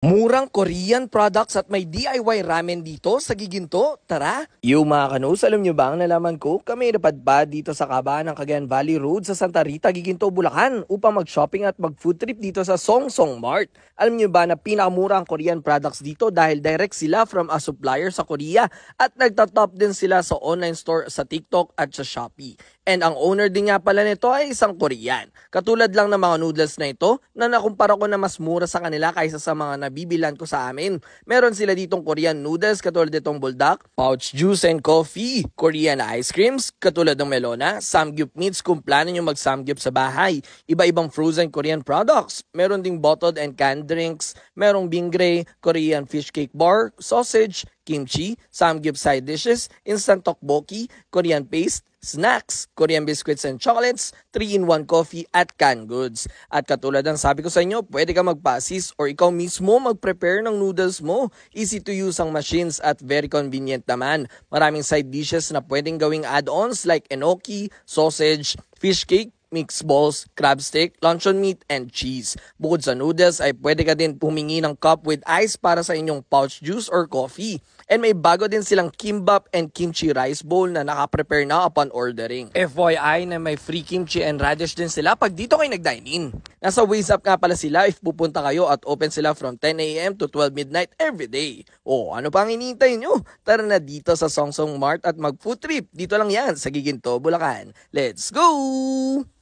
Murang Korean products at may DIY ramen dito sa Giginto. Tara! Yo mga kanus, alam nyo ba ang nalaman ko? Kami napadpad dito sa kabahan ng Cagayan Valley Road sa Santa Rita, Giginto, Bulacan upang mag-shopping at mag-food trip dito sa Song Song Mart. Alam nyo ba na pinakamura ang Korean products dito dahil direct sila from a supplier sa Korea at nagtatop din sila sa online store sa TikTok at sa Shopee. And ang owner din nga pala nito ay isang Korean. Katulad lang ng mga noodles na ito na nakumpara ko na mas mura sa kanila kaysa sa mga nabibilan ko sa amin. Meron sila ditong Korean noodles katulad ditong buldak, pouch juice and coffee, Korean ice creams katulad ng melona, samgyup meats kung plano nyo mag-samgyup sa bahay, iba-ibang frozen Korean products, meron ding bottled and canned drinks, merong bingre, Korean fish cake bar, sausage, kimchi, samgyup side dishes, instant tteokbokki, Korean paste, snacks, Korean biscuits and chocolates, 3-in-1 coffee at canned goods. At katulad ng sabi ko sa inyo, pwede ka magpa-assist or ikaw mismo mag-prepare ng noodles mo. Easy to use ang machines at very convenient naman. Maraming side dishes na pwedeng gawing add-ons like enoki, sausage, fish cake, mixed balls, crab stick, luncheon meat, and cheese. Bukod sa noodles ay pwede ka din pumingi ng cup with ice para sa inyong pouch juice or coffee. And may bago din silang kimbap and kimchi rice bowl na nakaprepare na upon ordering. FYI na may free kimchi and radish din sila pag dito kayo nag-dine in. Nasa Waze up nga pala sila if pupunta kayo at open sila from 10 a.m. to 12 midnight every day. O ano pang hinihintay nyo? Tara na dito sa Song Song Mart at mag food trip. Dito lang yan sa Giginto, Bulacan. Let's go!